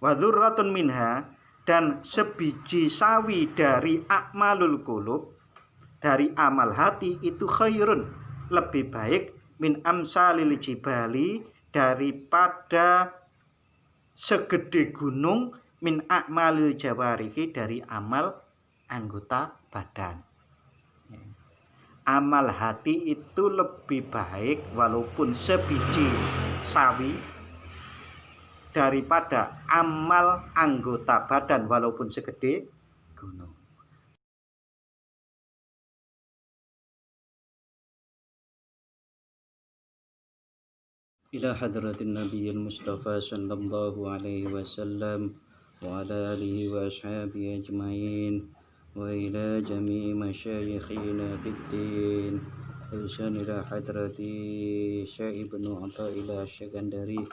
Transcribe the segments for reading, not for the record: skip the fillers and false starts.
wa dzurratun minha, dan sebiji sawi dari a'malul qulub, dari amal hati itu khairun, lebih baik min amsalil jibali, daripada segede gunung, min a'malil jawarihi, dari amal anggota badan. Amal hati itu lebih baik walaupun sebiji sawi daripada amal anggota badan walaupun segede gunung. Ila hadratin nabiyil mustafa sallallahu alaihi wasallam wa ala alihi wa ashabihi ajmain, wa ila jami'i masyayikhina fid din, irsan ila hadrati Syekh Ibnu Athaillah Syekandari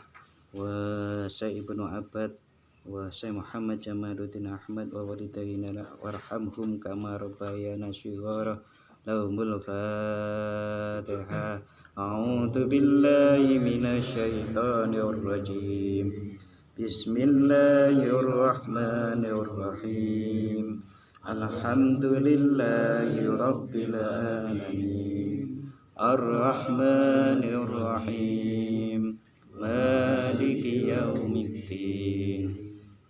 wa Syekh Ibnu Abbad wa Syekh Muhammad Jamaluddin Ahmad wa walidayna warhamhum kama rabbayana shighara. Lahumul Fatihah. A'udzu billahi minasyaitonir rajim. Bismillahirrahmanirrahim. Alhamdulillahi rabbil alamin. Ar-Rahmanir Rahim. Maliki yaumiddin.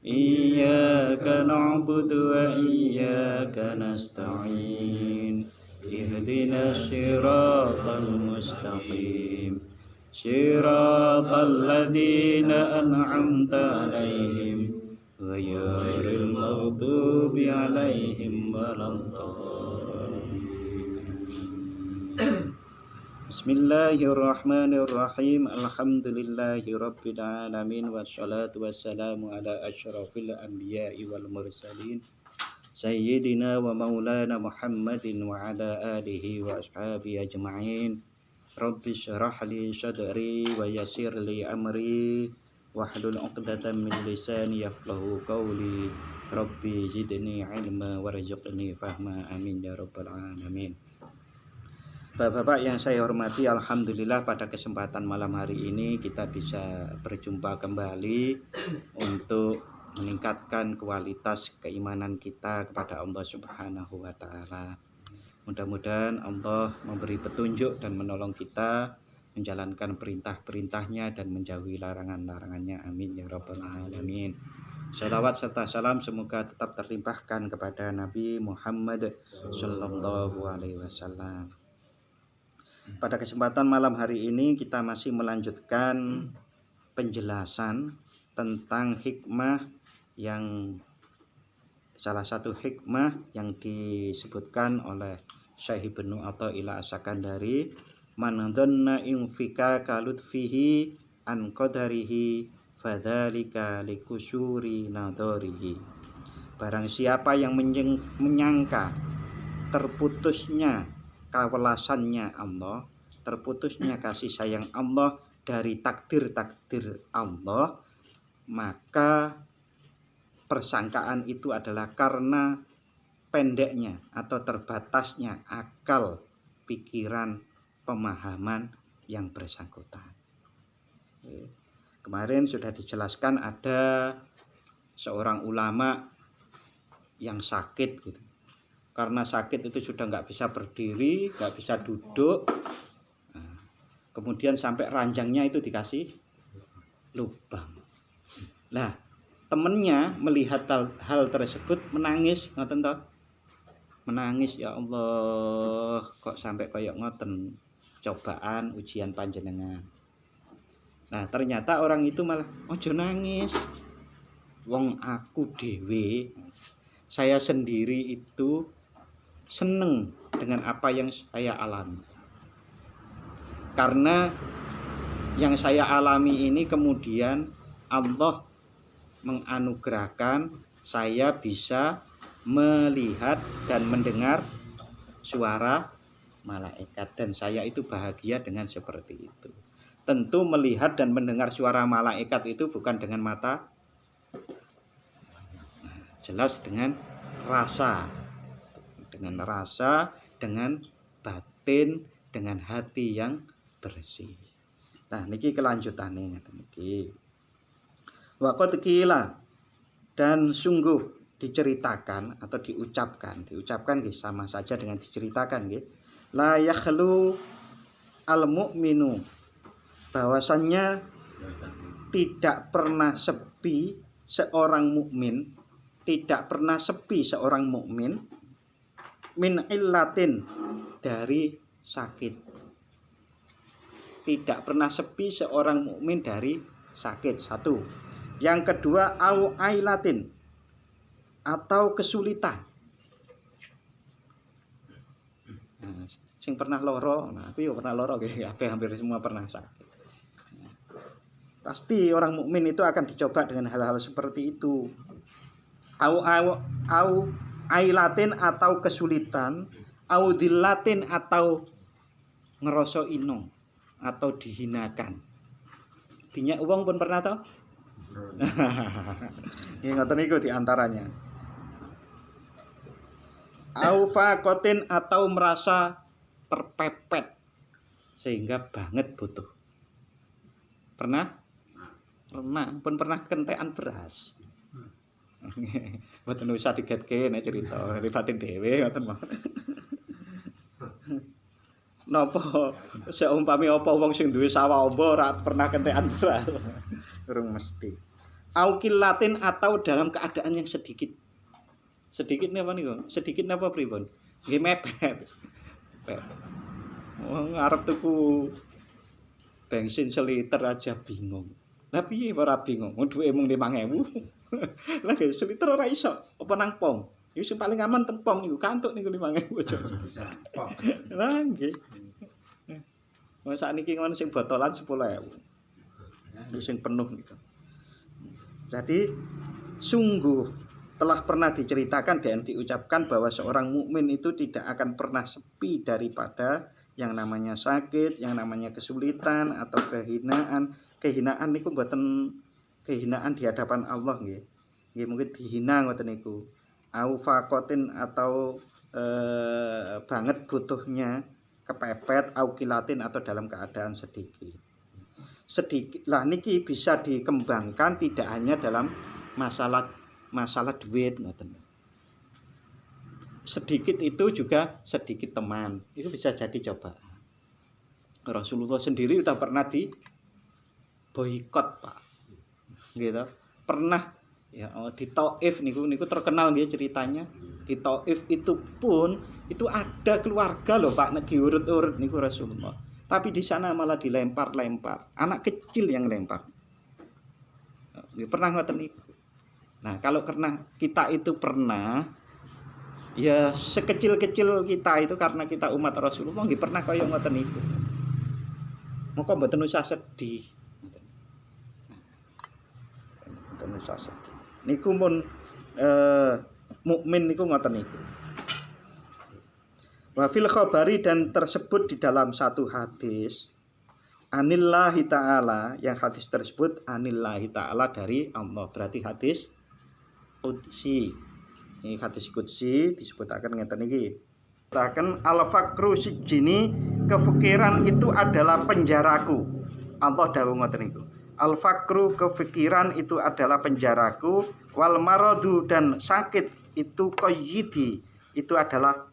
Iyyaka na'budu wa iyyaka nasta'in. Ihdinas siratal mustaqim. Siratal ladzina an'amta 'alaihim ghairil maghdubi 'alaihim waladdallin. Bismillahirrahmanirrahim. Alhamdulillahi rabbil alamin, wassalatu wassalamu ala asyrafil anbiya'i wal mursalin, sayyidina wa maulana Muhammadin wa ala alihi wa ashabihi ajma'in. Rabbi syrah li sadri wa yassir li amri wahlul 'uqdatam min lisani yafqahu qawli. Rabbi zidni ilma warzuqni fahma, amin ya rabbal alamin. Bapak-bapak yang saya hormati, alhamdulillah pada kesempatan malam hari ini kita bisa berjumpa kembali untuk meningkatkan kualitas keimanan kita kepada Allah Subhanahu wa taala. Mudah-mudahan Allah memberi petunjuk dan menolong kita menjalankan perintah-perintahnya dan menjauhi larangan-larangannya, amin ya rabbal alamin. Salawat serta salam semoga tetap terlimpahkan kepada Nabi Muhammad sallallahu alaihi wasallam. Pada kesempatan malam hari ini kita masih melanjutkan penjelasan tentang hikmah, yang salah satu hikmah yang disebutkan oleh Syekh Ibnu Athaillah Syekandari, man dhanna infika kalutfihi an qadarihi fadzalika likusuri nadharihi. Barang siapa yang menyangka terputusnya kewelasannya Allah, terputusnya kasih sayang Allah dari takdir-takdir Allah, maka persangkaan itu adalah karena pendeknya atau terbatasnya akal, pikiran, pemahaman yang bersangkutan. Kemarin sudah dijelaskan ada seorang ulama yang sakit gitu. Karena sakit itu sudah nggak bisa berdiri, nggak bisa duduk. Nah, kemudian sampai ranjangnya itu dikasih lubang. Nah, temennya melihat hal tersebut menangis, ngoten toh? Menangis, ya Allah, kok sampai kayak ngoten, cobaan ujian panjenengan. Nah, ternyata orang itu malah, ojo nangis, wong aku dewe, saya sendiri itu seneng dengan apa yang saya alami. Karena yang saya alami ini kemudian Allah menganugerahkan saya bisa melihat dan mendengar suara malaikat, dan saya itu bahagia dengan seperti itu. Tentu melihat dan mendengar suara malaikat itu bukan dengan mata, jelas dengan rasa, dengan batin, dengan hati yang bersih. Nah, niki kelanjutannya ngeten niki. Wa qad qila, Dan sungguh diceritakan atau diucapkan nggih sama saja dengan diceritakan nggih. La yakhlu al mu'minu, bahwasannya tidak pernah sepi seorang mukmin, tidak pernah sepi seorang mukmin min illatin, dari sakit. Tidak pernah sepi seorang mukmin dari sakit. Satu. Yang kedua, au ailatin, atau kesulitan. Nah, sing pernah loro, nah aku ya pernah loro nggih, hampir semua pernah sakit. Pasti orang mukmin itu akan dicoba dengan hal-hal seperti itu. Au ailatin, atau kesulitan, au dillatin, atau ngeroso ino, atau dihinakan. Dinyak uang pun pernah toh? Ini ngoten niku di antaranya. Au faqatin, atau merasa terpepet sehingga banget butuh. Pernah? Pernah, pun pernah kentekan beras. Mboten usah digetke nek cerita, libatin dhewe ngoten mawon. Napa seumpami apa wong sing duwe sawah amba ora pernah kentekan beras. Urung mesti. Au killatin, atau dalam keadaan yang sedikit. Sedikit napa niku? Sedikit napa pripun? Nggih mepet. Wong arep tuku bensin seliter aja bingung. Lah piye ora bingung? Wong duwe mung 5.000. Lah seliter ora iso. Apa nang pom? Iku sing paling aman tempong niku kantuk niku 5.000 aja. Lah nggih. Wong sakniki ngono sing botolan 10.000. Iku sing penuh niku. Jadi sungguh telah pernah diceritakan dan diucapkan bahwa seorang mukmin itu tidak akan pernah sepi daripada yang namanya sakit, yang namanya kesulitan atau kehinaan. Kehinaan niku mboten kehinaan di hadapan Allah nggih. Nggih mungkin dihina ngoten niku. Au faqatin, atau banget butuhnya, kepepet, au kilatin, atau dalam keadaan sedikit. Sedikit lah niki bisa dikembangkan tidak hanya dalam masalah duit ngoten. Sedikit itu juga sedikit teman. Itu bisa jadi coba. Rasulullah sendiri sudah pernah di boikot, Pak. Gitu. Pernah ya di Taif niku terkenal nggih ceritanya. Di Taif itu pun itu ada keluarga loh, Pak, nek diurut-urut niku Rasulullah. Tapi di sana malah dilempar-lempar. Anak kecil yang lempar. Pernah ngoten niku. Nah, kalau karena kita itu pernah, ya sekecil-kecil kita itu karena kita umat Rasulullah nggih pernah kaya ngoten niku. Moko mboten usah sedih. Mboten usah sedih. Niku mun mukmin niku ngoten niku. Wa fil khabari, dan tersebut di dalam satu hadis anillahi ta'ala, yang hadis tersebut anillahi ta'ala dari Allah, berarti hadis qudsi. Ini hadis qudsi disebutaken ngeten iki. Disebutaken al-faqru sijini, kefikiran itu adalah penjaraku. Allah dawuh ngoten niku. Al-faqru, kefikiran itu adalah penjaraku, wal maradu, dan sakit itu qayyidi, itu adalah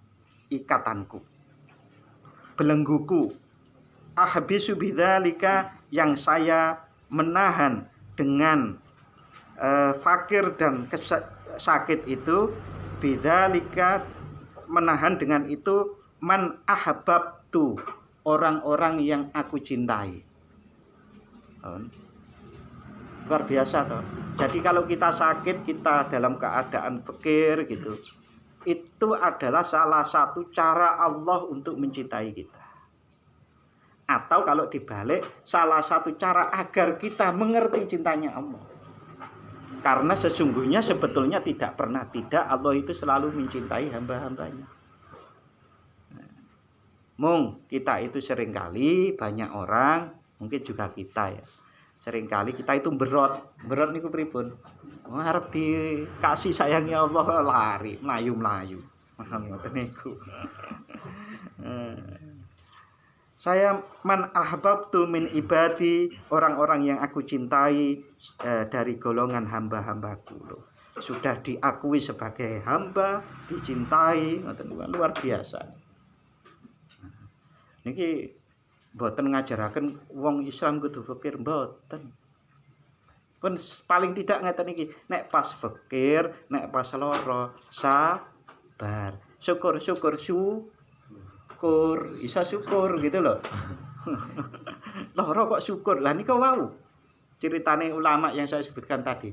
ikatanku, belengguku. Ahbisu bidzalika, yang saya menahan dengan fakir dan sakit itu, bidzalika, menahan dengan itu, man ahbabtu, orang-orang yang aku cintai. Luar biasa toh. Jadi kalau kita sakit, kita dalam keadaan fakir gitu, itu adalah salah satu cara Allah untuk mencintai kita. Atau kalau dibalik, salah satu cara agar kita mengerti cintanya Allah. Karena sesungguhnya sebetulnya tidak pernah tidak, Allah itu selalu mencintai hamba-hambanya. Mung kita itu seringkali, banyak orang, mungkin juga kita ya, seringkali kita itu berot niku pripun? Harap dikasih sayangnya Allah, lari, melayu. Paham ngoten niku. Saya man ahbabtu min ibadi, orang-orang yang aku cintai dari golongan hamba-hambaku. sudah diakui sebagai hamba, dicintai, luar biasa. Niki mboten ngajaraken wong Islam kudu fikir, mboten. Pun paling tidak ngeten iki, nek pas fikir, nek pas lara, sabar. Syukur, bisa syukur gitu loh. Lara kok syukur. Lah niku wau ceritane ulama yang saya sebutkan tadi.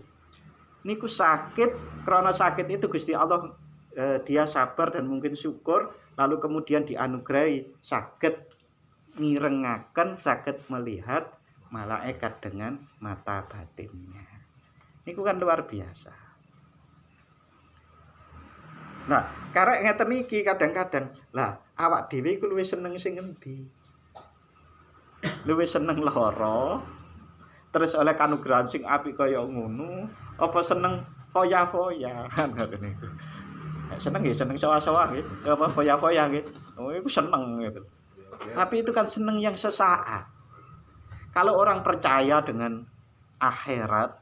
Niku sakit, karena sakit itu Gusti Allah dia sabar dan mungkin syukur, lalu kemudian dianugerahi saged mirengaken, saged melihat malaikat dengan mata batinnya. Niku kan luar biasa. Nah, karek ngeten iki kadang-kadang, lah awak dhewe iku luwih seneng sing endi? Luwih seneng lara, terus oleh kanugrahan sing apik kaya ngono, apa seneng foya-foya? Ngoten niku. Seneng nggih, seneng sawa-sawa nggih, apa foya-foya nggih. Oh, iku seneng gitu. Tapi itu kan seneng yang sesaat. Kalau orang percaya dengan akhirat,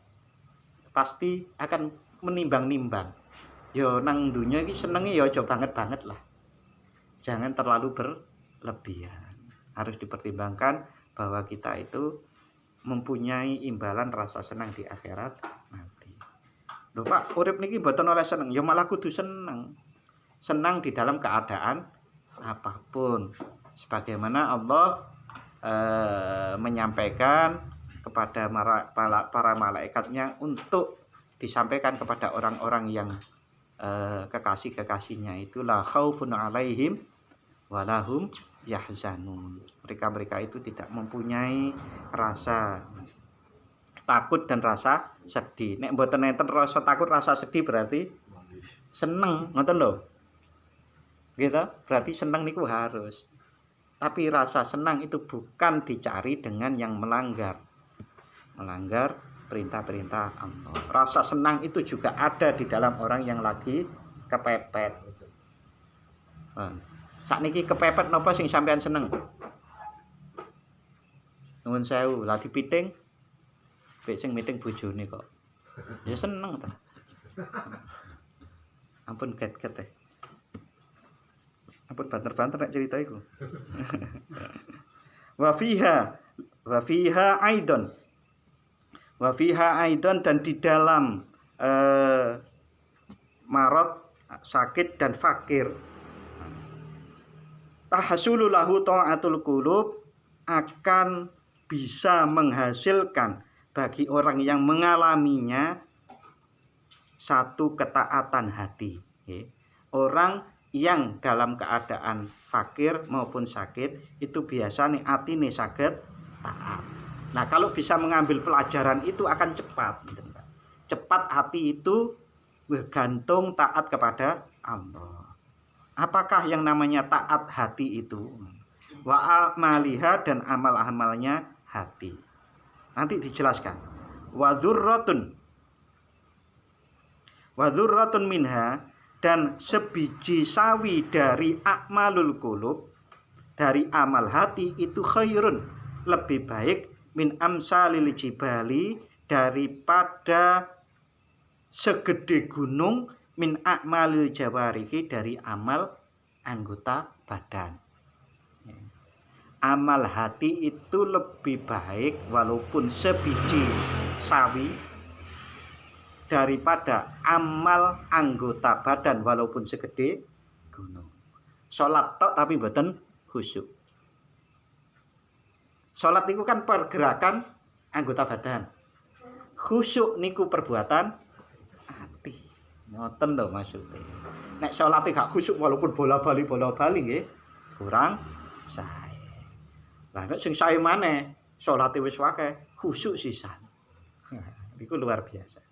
pasti akan menimbang-nimbang. Yo nang dunya iki senenge ya aja banget-banget lah. Jangan terlalu berlebihan. Harus dipertimbangkan bahwa kita itu mempunyai imbalan rasa senang di akhirat nanti. Lho Pak, urip niki mboten oleh seneng, ya malah kudu seneng. Senang di dalam keadaan apapun. Sebagaimana Allah menyampaikan kepada para malaikatnya untuk disampaikan kepada orang-orang yang kekasih-kekasihnya itu la khaufun alaihim walahum yahzanun. Mereka itu tidak mempunyai rasa takut dan rasa sedih. Nek mboten enten rasa takut, rasa sedih berarti seneng, ngoten lho. Gitu, berarti seneng niku harus. Tapi rasa senang itu bukan dicari dengan yang melanggar perintah-perintah Allah. Rasa senang itu juga ada di dalam orang yang lagi kepepet. Sakniki kepepet napa sing sampean seneng? Nuwun sewu, lagi piting. Bek sing miting bojone kok. Ya seneng ta. Ampun ket-ket teh. Ampun banter-banter nek cerita iku. Wa fiha aidon dan di dalam marad, sakit dan fakir. Tahsulu lahu ta'atul qulub, akan bisa menghasilkan bagi orang yang mengalaminya satu ketaatan hati. Orang yang dalam keadaan fakir maupun sakit itu biasanya atine saged taat. Nah, kalau bisa mengambil pelajaran itu akan cepat. Cepat hati itu bergantung taat kepada Allah. Apakah yang namanya taat hati itu? Wa amaliha, dan amal-amalnya hati. Nanti dijelaskan. Wa dzurratun minha, dan sebiji sawi dari a'malul qulub, dari amal hati itu khairun, lebih baik min amsalil jibali, daripada segede gunung, min a'malil jawarihi, dari amal anggota badan. Amal hati itu lebih baik walaupun sebiji sawi daripada amal anggota badan walaupun segede gunung. Salat tok tapi mboten khusyuk. Salat niku kan pergerakan anggota badan. Khusyuk niku perbuatan hati. Ngoten lho maksudnya. Nek salat gak khusyuk walaupun bola-bali nggih kurang sae. Lah nek sing sae maneh salate wis akeh, khusyuk sisan. Iku luar biasa.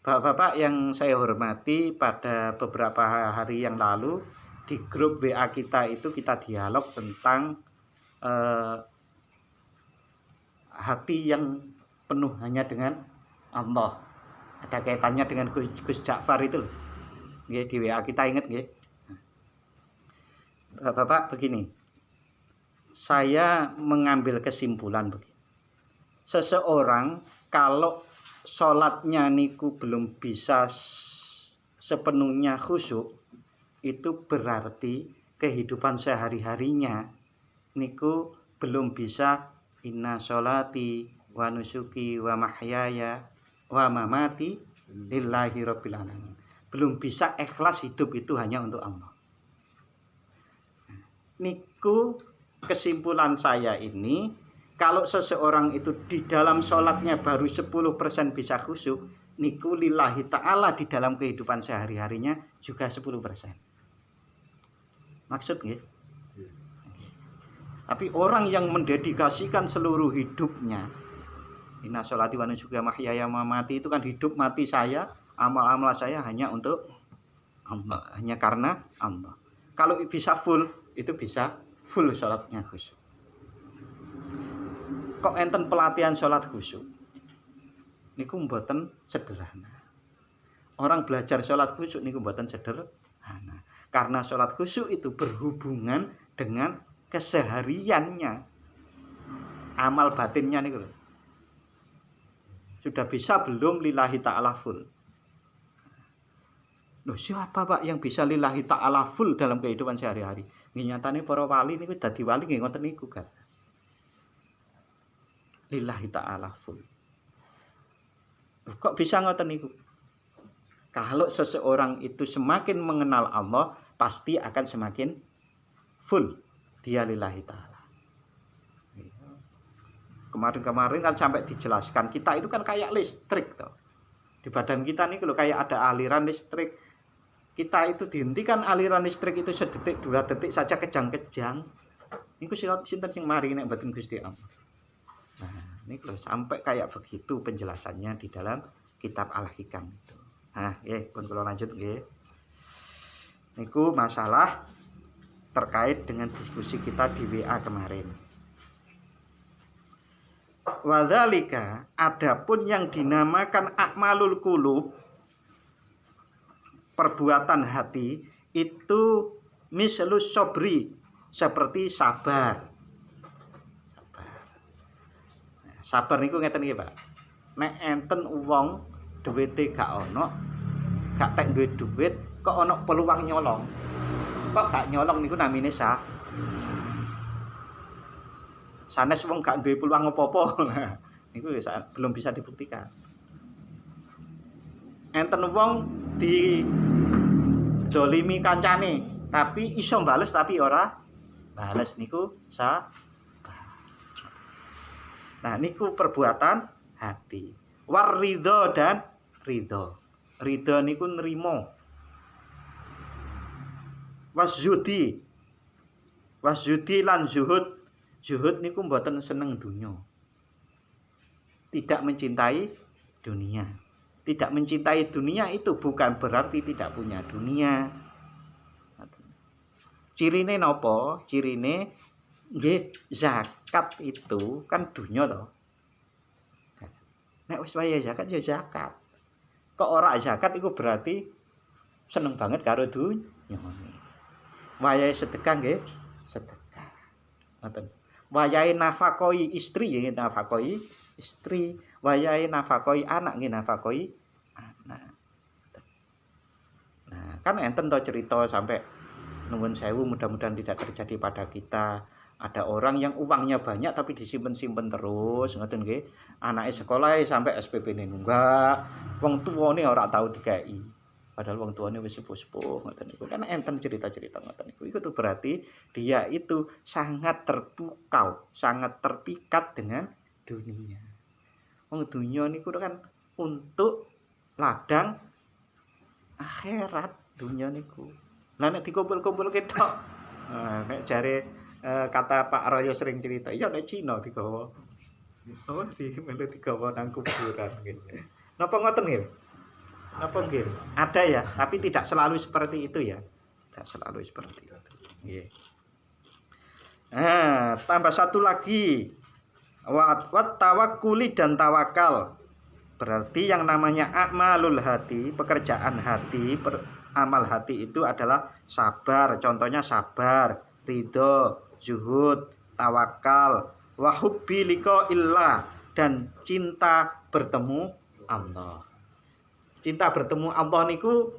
Bapak-bapak yang saya hormati, pada beberapa hari yang lalu di grup WA kita itu kita dialog tentang hati yang penuh hanya dengan Allah. Ada kaitannya dengan Gus Ja'far itu loh. Nggih, di WA kita ingat nggih. Bapak begini. Saya mengambil kesimpulan begini. Seseorang kalau sholatnya niku belum bisa sepenuhnya khusyuk, itu berarti kehidupan sehari-harinya niku belum bisa inna sholati wa nusuki wa mahyaya wa mamati lillahi rabbil alamin. Belum bisa ikhlas hidup itu hanya untuk Allah. Niku kesimpulan saya ini, kalau seseorang itu di dalam sholatnya baru 10% bisa khusyuk, niku lillahi ta'ala di dalam kehidupan sehari-harinya juga 10%. Maksud nggih? Tapi orang yang mendedikasikan seluruh hidupnya, inna sholati wa nusuki wa mahyaya wa mamati, itu kan hidup mati saya, amal-amal saya hanya untuk Allah, hanya karena Allah. Kalau bisa full, itu bisa full sholatnya khusyuk. Kok enten pelatihan sholat khusyuk? Niku mboten sederhana. Orang belajar sholat khusyuk niku mboten sederhana. Karena sholat khusyuk itu berhubungan dengan kesehariannya, amal batinnya niku. Sudah bisa belum lillahi ta'ala full? Loh, siapa Pak yang bisa lillahi ta'ala full dalam kehidupan sehari-hari? Nyatane para wali niku dadi wali nggih ngoten niku kan. Lillahi ta'ala full. Loh, kok bisa ngoten niku? Kalau seseorang itu semakin mengenal Allah, pasti akan semakin full dia lillahi ta'ala. Kemarin-kemarin kan sampai dijelaskan, kita itu kan kayak listrik toh. Di badan kita nih kalau kayak ada aliran listrik, kita itu dihentikan aliran listrik itu sedetik 2 detik saja kejang-kejang. Niku sinten sing mari nek mboten Gusti Allah. Nah, ini kalau sampai kayak begitu penjelasannya di dalam kitab Al-Hikam itu. Nah, nggih, pun kula lanjut nggih. Niku masalah terkait dengan diskusi kita di WA kemarin. Wadzalika, adapun yang dinamakan a'malul qulub, perbuatan hati, itu mislus sobri, seperti sabar. Sabar niku ngeten iki, Pak. Nek enten wong duwite gak ono, gak tek duwe duit, kok ono peluang nyolong. Kok gak nyolong niku namine sanes wong gak duwe peluang apa-apa. Nah, niku belum bisa dibuktikan. Enten wong di dolimi kancane, tapi iso bales tapi ora bales, niku nah, niku perbuatan hati. War ridho dan ridho. Ridho niku nrimo. Wasjudi lan zuhud. Zuhud niku mboten seneng dunya. Tidak mencintai dunia. Tidak mencintai dunia itu bukan berarti tidak punya dunia. Cirine napa? Cirine nggih, zakat itu kan dunya to. Nek wis wayahe zakat ya zakat. Kok ora zakat iku berarti seneng banget karo dunya. Wayahe sedekah nggih, sedekah. Ngoten. Wayahe nafakoi istri nggih nafakoi istri, wayahe nafakoi anak nggih nafakoi anak. Nah, kan enten to cerita sampai nuwun sewu, mudah-mudahan tidak terjadi pada kita. Ada orang yang uangnya banyak tapi disimpen-simpen terus, ngoten nggih. Anake sekolah sampai SPP-ne nunggak, wong tuwane ora tau dikai. Padahal wong tuane wis sepuh-sepuh, ngoten niku. Kan enten cerita-cerita ngoten niku. Iku tuh berarti dia itu sangat terpukau, sangat terpikat dengan dunia. Wong dunia niku kan untuk ladang akhirat dunia niku. Lah nek dikumpul-kumpul ketok. Nek jare kata Pak Royo sering cerita, iya nek Cina digawa. Oh, melu digawa nang kuburan gitu. Napa ngoten nggih? Napa nggih? Ada ya, tapi tidak selalu seperti itu ya. Tidak selalu seperti itu. Nggih. Nah, tambah satu lagi. Wat tawakkuli dan tawakal. Berarti yang namanya a'malul hati, pekerjaan hati, amal hati itu adalah sabar. Contohnya sabar, ridho, zuhud, tawakal, wa hubbi liqa'illah, dan cinta bertemu Allah. Cinta bertemu Allah niku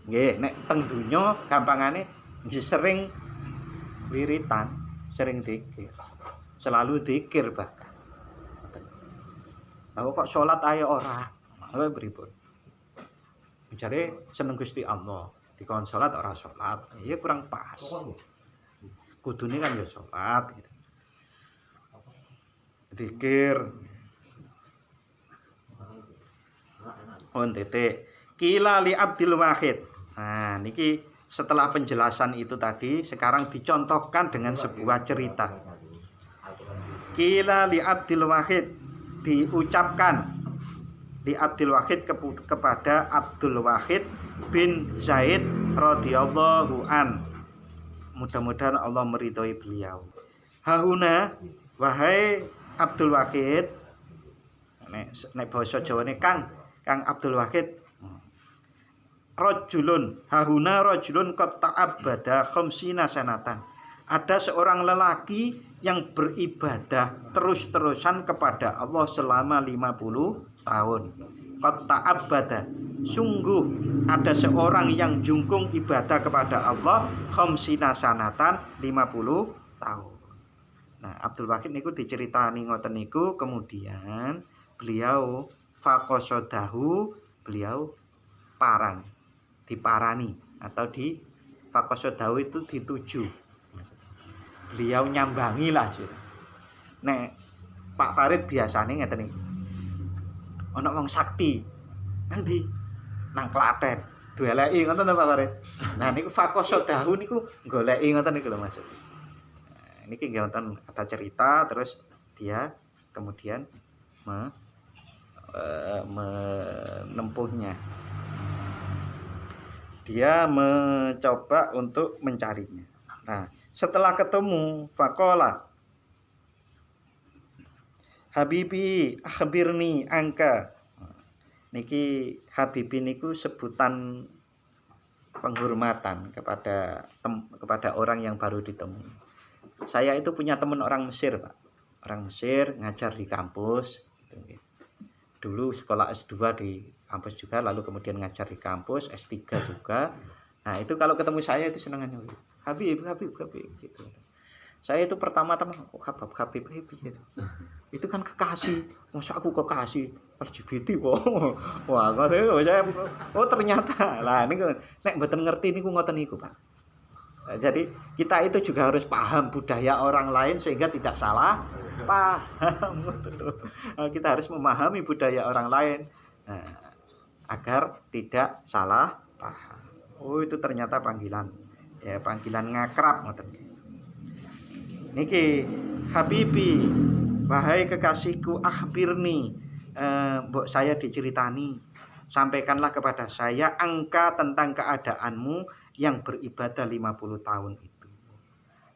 nggih nek teng donya gampangane sering wiritan, sering zikir. Selalu zikir bahkan. Lah kok salat ae ora? Lha pripun? Jare seneng Gusti Allah, dikon salat ora salat. Ya kurang pas. Kudune kan ya salat gitu. Zikir. Titik. Qila li Abdul Wahid. Nah, niki setelah penjelasan itu tadi, sekarang dicontohkan dengan sebuah cerita. Qila li Abdul Wahid, diucapkan di Abdul Wahid kepada Abdul Wahid bin Zaid radhiyallahu an. Mudah-mudahan Allah meridhoi beliau. Hahuna, wahai Abdul Wahid, nek basa Jawane Kang Abdul Wahid, rajulun, hahuna rajulun qad ta'abbada khamsina sanatan. Ada seorang lelaki yang beribadah terus-terusan kepada Allah selama 50 tahun. Qad ta'abbada, sungguh ada seorang yang jungkung ibadah kepada Allah khamsina sanatan 50 tahun. Nah, Abdul Wahid niku diceritani ngoten niku, kemudian beliau faqasadahu, beliau diparani atau di faqasadahu itu dituju. Beliau nyambangi lah. Nek Pak Farid biasane ngeten iki. Ana wong sakti nang ndi? Nang Klaten. Dueleki ngoten to Pak Farid. Nah niku faqasadahu niku goleki ngoten niku lho maksud. Nah, niki nggih wonten ada cerita, terus dia kemudian menempuhnya. Dia mencoba untuk mencarinya. Nah, setelah ketemu, faqala Habibi akhbirni angka. Niki Habibi niku sebutan penghormatan kepada orang yang baru ditemui. Saya itu punya teman orang Mesir, Pak. Orang Mesir ngajar di kampus. Dulu sekolah S2 di kampus juga, lalu kemudian ngajar di kampus, S3 juga. Nah, itu kalau ketemu saya itu senengannya. Habib gitu. Saya itu pertama-tama Habib gitu. Itu kan kekasih. Masa aku kekasih LGBT kok. Wah, saya ternyata. Lah niku nek mboten ngerti niku ngoten niku, Pak. Jadi kita itu juga harus paham budaya orang lain sehingga tidak salah paham. Kita harus memahami budaya orang lain agar tidak salah paham. Oh, itu ternyata panggilan ngakrab ngoten. Niki Habibi, wahai kekasihku, akhbirni, mbok saya diceritani, sampaikanlah kepada saya angka tentang keadaanmu yang beribadah 50 tahun itu.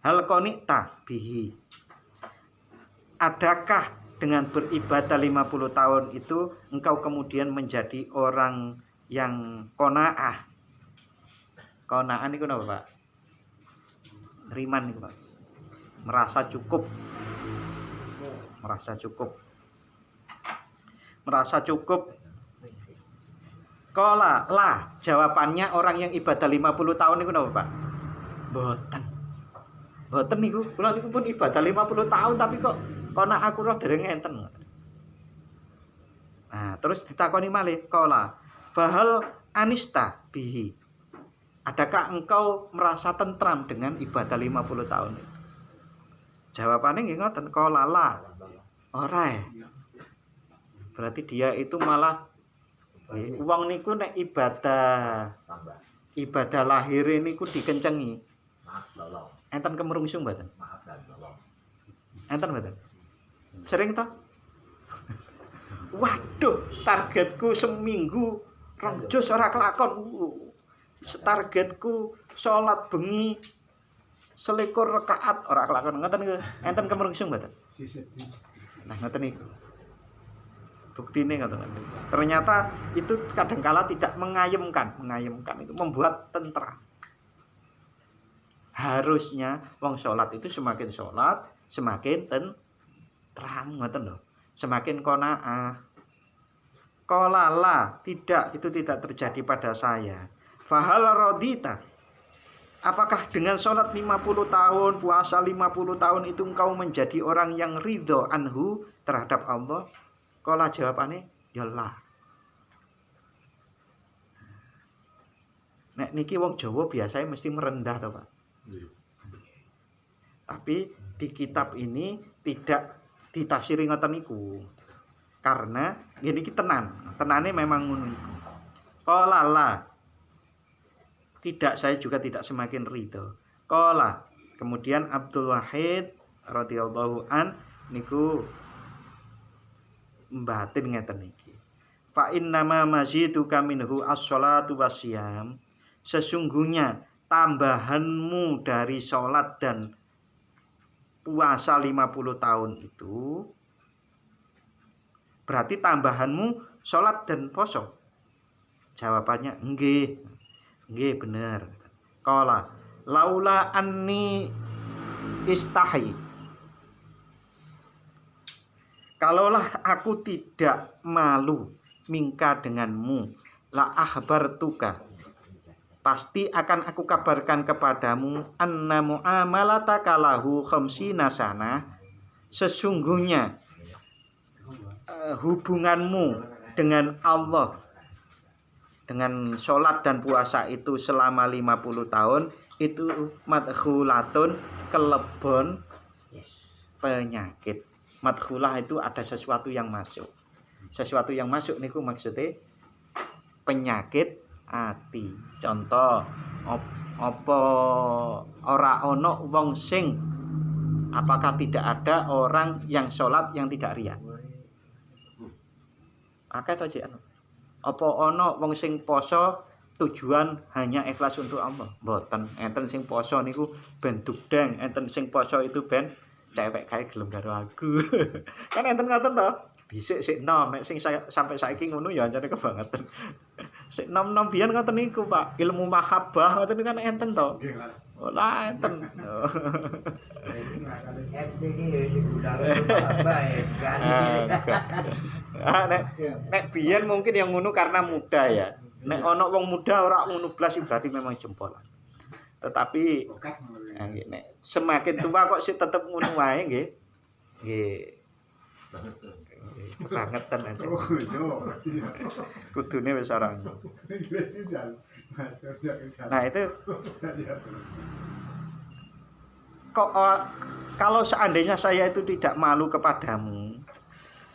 Hal qanita bihi, adakah dengan beribadah 50 tahun itu engkau kemudian menjadi orang yang qanaah? Qanaah niku napa, Pak? Riman niku, Pak. Merasa cukup. Qala lah, jawabannya orang yang ibadah 50 tahun niku napa, Pak? Mboten niku. Kula niku pun ibadah 50 tahun tapi kok kono aku roh dereng enten. Nah, terus ditakoni malih, qala fahal anista bihi. Adakah engkau merasa tentram dengan ibadah 50 tahun itu? Jawabannya nggih ngoten, qala la. Ora. Berarti dia itu malah wong niku nek ibadah lahir niku dikencengi. Enten kemrungsung mboten? Enten mboten? Sering toh? Waduh, targetku seminggu 2 juz ora kelakon. Targetku salat bengi 21 rakaat ora kelakon. Ngoten niku. Enten kemrungsung mboten? Nah, ngoten niku. Buktine ngoten. Ternyata itu kadangkala tidak mengayemkan itu membuat tentram. Harusnya wong salat itu semakin salat semakin tentram ngoten lho. Semakin qanaah. Qala la, tidak, itu tidak terjadi pada saya. Fahal radita, apakah dengan sholat 50 tahun, puasa 50 tahun itu engkau menjadi orang yang ridho anhu terhadap Allah? Qala, jawabannya ya la. Nek niki wong Jawa biasanya mesti merendah toh, Pak. Tapi di kitab ini tidak ditafsiri ngoten niku. Karena ini tenane memang ngono iku. Qala la, tidak, saya juga tidak semakin ridho. Qala, kemudian Abdul Wahid radhiyallahu an niku mbatin ngeten iki. Fa innama maziduka minhu as-shalatu wasyam. Sesungguhnya tambahanmu dari sholat dan puasa 50 tahun itu berarti tambahanmu sholat dan poso. Jawabannya nggih. Nggih bener. Qala laula anni istahi, kalaulah aku tidak malu mingka denganmu, la akhbartuka, pasti akan aku kabarkan kepadamu, anna mu'amalataka lahu khamsina sana, sesungguhnya hubunganmu dengan Allah, dengan sholat dan puasa itu selama 50 tahun itu madkhulatun, kelebon penyakit. Madkhulah itu ada sesuatu yang masuk. Sesuatu yang masuk niku maksudnya penyakit ati. Contoh apa ora ono wong sing, apakah tidak ada orang yang sholat yang tidak riya? Akeh to Cik. Apa ono wong sing poso tujuan hanya ikhlas untuk Allah? Mboten. Enten sing poso niku ben dugdeng, enten sing poso itu ben cewek kae gelem karo aku. Kan enten ngoten to. Dhisik sik nom, nek sing saya sampai saiki ngono ya ancane kebangetan. Sik nom-nom biyen ngoten niku, Pak. Ilmu mahabbah ngoten kan enten to. Ora enten. Nek biyen mungkin yang ngono karena muda ya. Nek ana wong muda ora ngono blas berarti memang jempol. Tetapi nek semakin tua kok sih tetep ngono wae nggih. Nggih. Bangetan aja. Kudune wis ora. Nah itu kok kalau seandainya saya itu tidak malu kepadamu,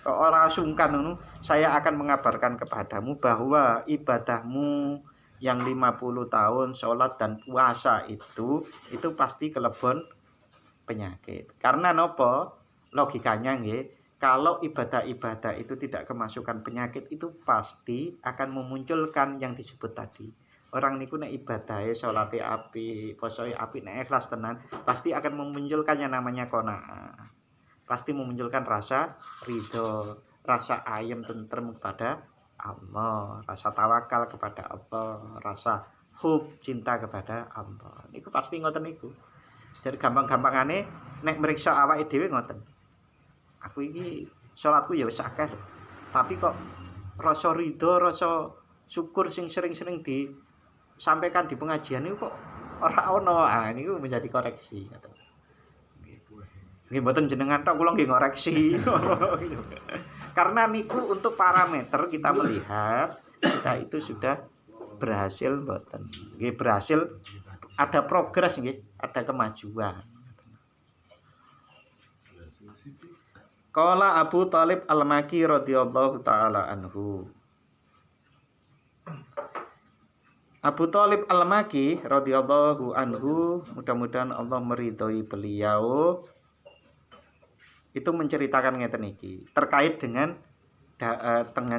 kok ora sungkan ngono, saya akan mengabarkan kepadamu bahwa ibadahmu yang 50 tahun sholat dan puasa itu pasti kelebon penyakit. Karena nopo? Logikanya nggih, kalau ibadah-ibadah itu tidak kemasukan penyakit itu pasti akan memunculkan yang disebut tadi. Orang niku nek ibadahe salate apik, posoe apik, nek ikhlas tenan, pasti akan memunculkan yang namanya qanaah. Pasti memunculkan rasa ridho, rasa ayem tentrem kepada Allah, rasa tawakal kepada Allah, rasa hub cinta kepada Allah. Niku pasti ngoten niku. Jadi gampang-gampangane nek mriksa awake dhewe ngoten. Aku iki salatku ya wis akeh, tapi kok rasa ridho, rasa syukur sing sering-sering disampaikan di pengajian itu kok ora ono. Ah niku menjadi koreksi ngoten. Nggih mboten jenengan tok kula nggih ngoreksi. Karena niku untuk parameter kita melihat kita itu sudah berhasil mboten. Nggih berhasil, ada progres nggih, ada kemajuan. Qala Abu Thalib Al-Maki radhiyallahu taala anhu. Abu Thalib Al-Maki radhiyallahu anhu, mudah-mudahan Allah meridhoi beliau, itu menceritakan ngeten iki terkait dengan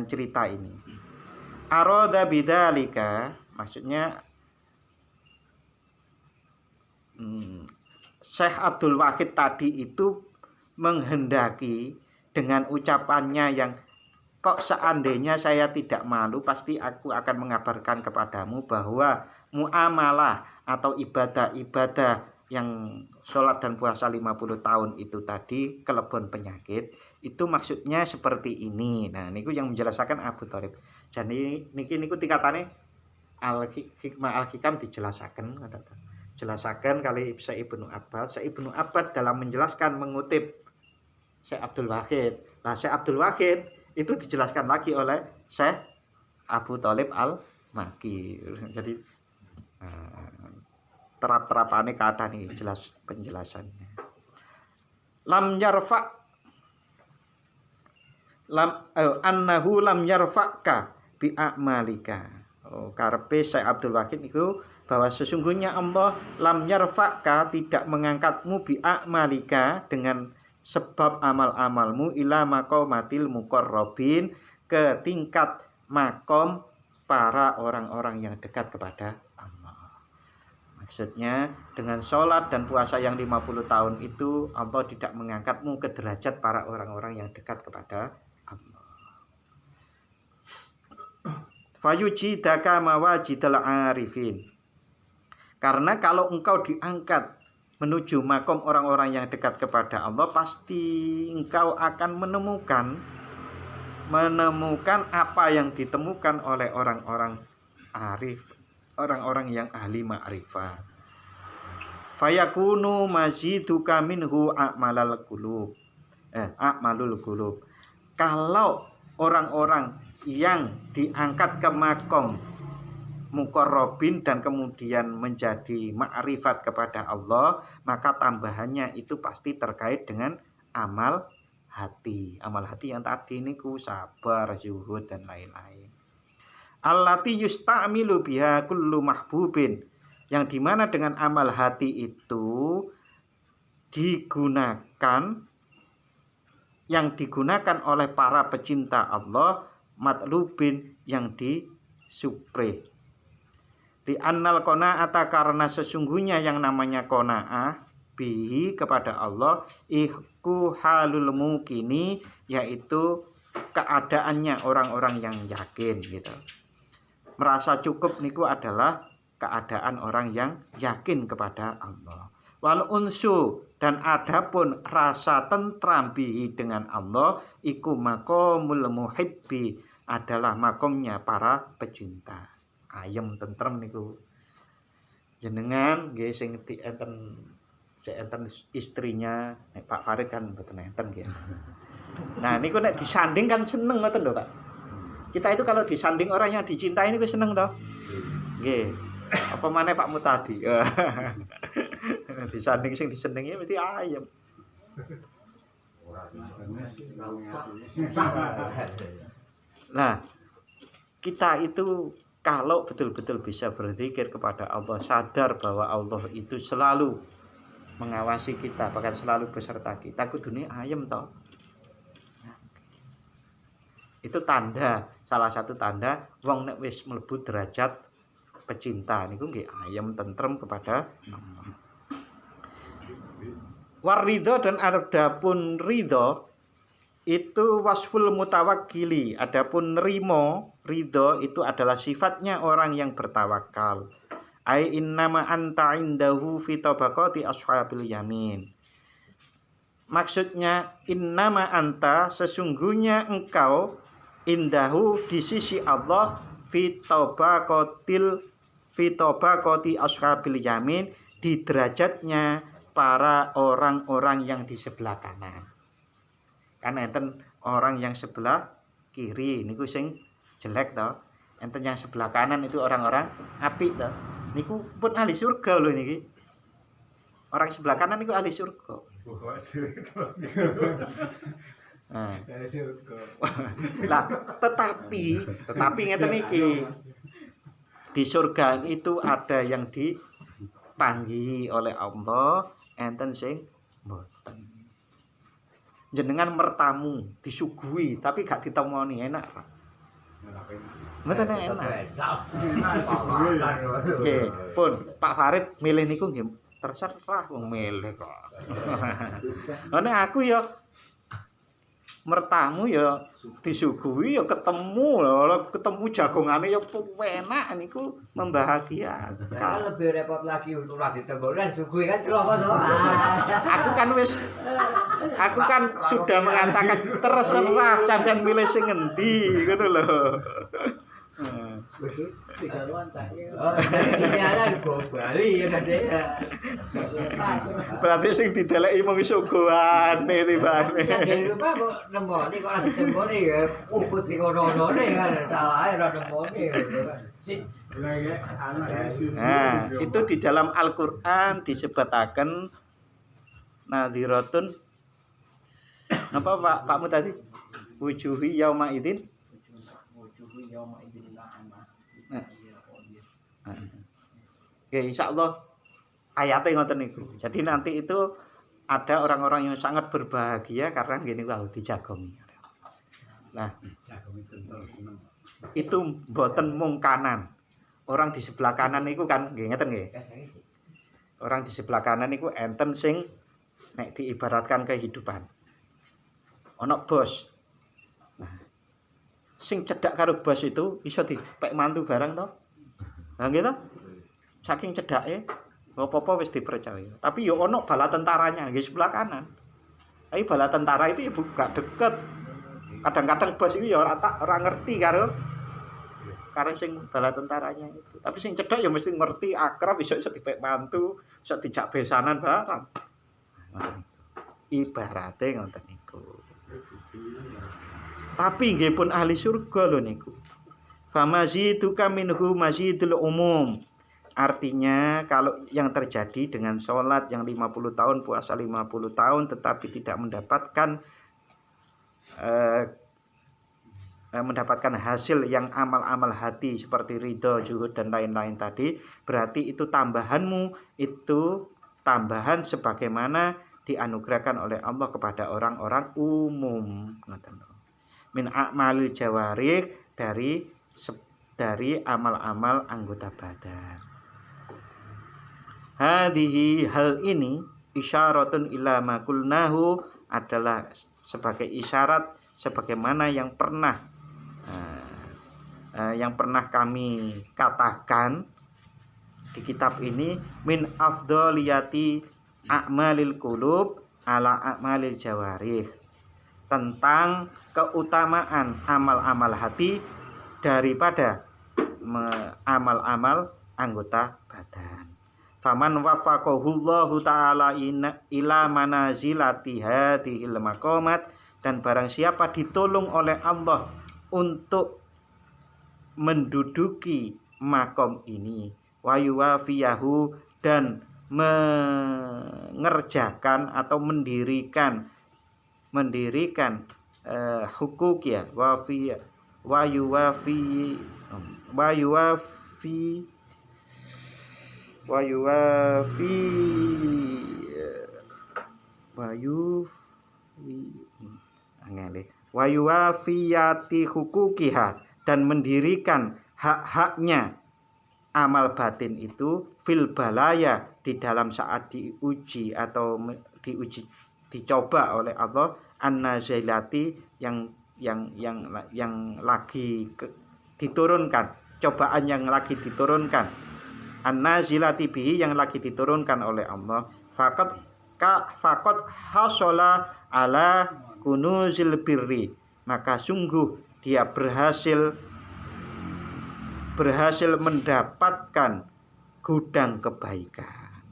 cerita ini. Arada bidzalika, maksudnya Syekh Abdul Wahid tadi itu menghendaki dengan ucapannya yang kok seandainya saya tidak malu, pasti aku akan mengabarkan kepadamu bahwa muamalah atau ibadah-ibadah yang sholat dan puasa 50 tahun itu tadi kelebon penyakit, itu maksudnya seperti ini. Nah, niku yang menjelaskan Abu Thalib. Jadi niku tingkatane al-hikmah al-hikam dijelasaken kata. Jelasaken kali Syekh Ibnu Abbad. Syekh Ibnu Abbad dalam menjelaskan mengutip Syekh Abdul Wahid. Nah, Syekh Abdul Wahid itu dijelaskan lagi oleh Syekh Abu Thalib Al-Makki. Jadi terap-terapane kata nih jelas penjelasannya. Lam yarfa annahu lam yarfa'ka bi a'malika. Karepe Syekh Abdul Wahid itu bahwa sesungguhnya Allah lam yarfa'ka tidak mengangkatmu bi a'malika dengan sebab amal-amalmu ila maqamatil muqarrabin ke tingkat makom para orang-orang yang dekat kepada Allah. Maksudnya dengan sholat dan puasa yang 50 tahun itu Allah tidak mengangkatmu ke derajat para orang-orang yang dekat kepada Allah. Fayujidaka mawajidal arifin. Karena kalau engkau diangkat menuju makom orang-orang yang dekat kepada Allah, pasti engkau akan menemukan apa yang ditemukan oleh orang-orang arif, orang-orang yang ahli ma'rifat. Fayakunu maziduka minhu a'malul qulub. Kalau orang-orang yang diangkat ke makom muqarrabin dan kemudian menjadi ma'rifat kepada Allah, maka tambahannya itu pasti terkait dengan amal hati. Amal hati yang tadi niku sabar, zuhud dan lain-lain. Allati yusta'milu biha kullu mahbubin, yang dimana dengan amal hati itu digunakan oleh para pecinta Allah, matlubin yang disuprih. Di annal qanaata, karena sesungguhnya yang namanya qanaah bihi kepada Allah, ihku halul mukini, yaitu keadaannya orang-orang yang yakin gitu. Merasa cukup niku adalah keadaan orang yang yakin kepada Allah. Wal unsu, dan adapun rasa tentram bihi dengan Allah, iku maqamul muhibbi, adalah makomnya para pecinta. Ayem tentrem niku. Jenengan nggih sing enten istrinya Pak Farid kan mboten enten nggih. Nah niku nek disanding kan seneng ngoten lho Pak. Kita itu kalau disanding orang yang dicintai ini seneng toh. Nggih. Apa maneh Pak Mutadi. Disanding sing disenengi mesti ayem. Nah, kita itu kalau betul-betul bisa berzikir kepada Allah, sadar bahwa Allah itu selalu mengawasi kita, bahkan selalu beserta kita, kudune ayem toh. Itu tanda, salah satu tanda wong nek wis mlebu derajat pecinta niku nggih ayem tentrem kepada Allah. War ridho, dan adapun ridho itu wasful mutawakkili. Adapun ridho itu adalah sifatnya orang yang bertawakal. Ai innama anta indahu fi tabaqati ashabil yamin. Maksudnya innama anta, sesungguhnya engkau, indahu di sisi Allah, fi tabaqati ashabil yamin, di derajatnya para orang-orang yang di sebelah kanan. Kan enten orang yang sebelah kiri niku sing jelek toh. Enten yang sebelah kanan itu orang-orang apik toh. Niku pun ahli surga lho niki. Orang sebelah kanan niku ahli surga. Nah. Lah, tetapi ngeten iki. Di surga itu ada yang dipanggihi oleh Allah, enten sing mboten. Jenengan mertamu disuguhi tapi gak ditemoni enak. Mboten enak. Nggih, pun Pak Farid milih niku nggih terserah wong milih kok. Nek aku ya mertamu ya disuguhi ya ketemu jagongane ya enak niku membahagiakan. Kan lebih repot lagi untuk lagi temboran suguhi kan celaka to. Aku kan sudah mengatakan terserah sampean milih sing endi ngono lho. Berarti sing dideleki mung suguhane tibane. Dari rumah kok nemboni kok lagi temboni ya. Putri kono-konone kan salahe ora nemboni. Nah, itu di dalam Al-Qur'an disebutaken nadhiratun napa Pakmu tadi? Wujuhi yauma idzin. Oke, insyaallah ayatnya ngoten niku. Jadi nanti itu ada orang-orang yang sangat berbahagia karena gini wau dijagongi. Nah, itu mboten mung kanan. Orang di sebelah kanan niku kan nggih ngeten nggih. Orang di sebelah kanan niku enten sing nek diibaratkan kehidupan. Ana bos. Nah, sing cedhak karo bos itu iso dipek mantu barang to. Lah nggih to? Saking cedhake apa-apa wis dipercaya. Tapi yo ana bala tentaranya nggih sebelah kanan. Tapi bala tentara itu ya gak deket. Kadang-kadang bos itu ya ora ngerti karo sing bala tentaranya itu. Tapi sing cedhak ya mesti ngerti akrab iso dipek mantu, iso dijak besanan barang. Ibarate ngoten niku. Tapi nggih pun ahli surga lho niku. Famaziduka minhu mazidul umum. Artinya kalau yang terjadi dengan sholat yang 50 tahun, puasa 50 tahun tetapi tidak mendapatkan hasil yang amal-amal hati seperti ridho, zuhud dan lain-lain tadi, berarti itu tambahanmu, itu tambahan sebagaimana dianugerahkan oleh Allah kepada orang-orang umum. Min a'malil jawarih, dari amal-amal anggota badan. Hadhihi, hal ini isyaratun ila ma qulnahu, adalah sebagai isyarat sebagaimana yang pernah kami katakan di kitab ini, min afdhaliyati a'malil qulub ala a'malil jawarih, tentang keutamaan amal-amal hati daripada amal-amal anggota badan. Faman wafaqahullahu ta'ala ila manazilati hadhil maqamat, dan barang siapa ditolong oleh Allah untuk menduduki makom ini, wa yuwafiyahu, dan mengerjakan atau mendirikan hukuk ya, wa yuwafi wayuwafiyati hukukiha, dan mendirikan hak-haknya amal batin itu fil balaya, di dalam saat diuji atau dicoba oleh Allah, an-nazilati, yang lagi diturunkan, cobaan yang lagi diturunkan, an-nazilati bihi, yang lagi diturunkan oleh Allah. Faqad hasala ala kunuzil birri, maka sungguh dia berhasil mendapatkan gudang kebaikan.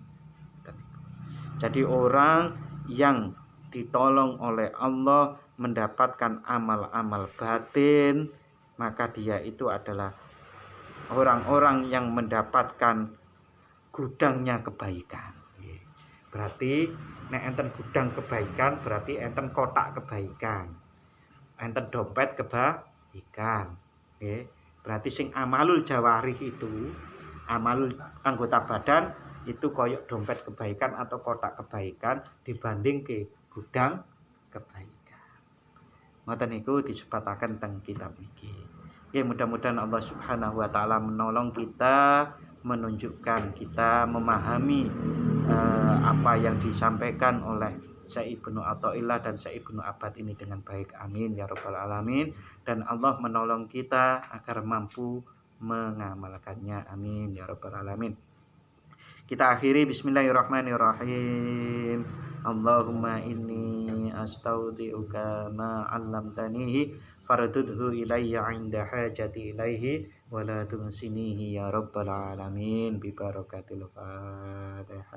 Jadi orang yang ditolong oleh Allah mendapatkan amal-amal batin, maka dia itu adalah orang-orang yang mendapatkan gudangnya kebaikan. Berarti nek enten gudang kebaikan, berarti enten kotak kebaikan, enten dompet kebaikan. Berarti sing amalul jawarih itu, amalul anggota badan itu koyok dompet kebaikan atau kotak kebaikan dibanding ke gudang kebaikan. Ngoten niku disebutaken teng kitab niki. Ya, mudah-mudahan Allah Subhanahu wa taala menolong kita, menunjukkan kita memahami apa yang disampaikan oleh Syekh Ibnu Athaillah dan Syekh Ibnu Abbad ini dengan baik. Amin ya rabbal alamin. Dan Allah menolong kita agar mampu mengamalkannya. Amin ya rabbal alamin. Kita akhiri bismillahirrahmanirrahim. Allahumma inni astaudi'uka ma 'allamtanihi fardudhu ilayya 'inda hajati ilaihi wa la tunsinihi ya rabbal alamin bi barakatil Fatihah.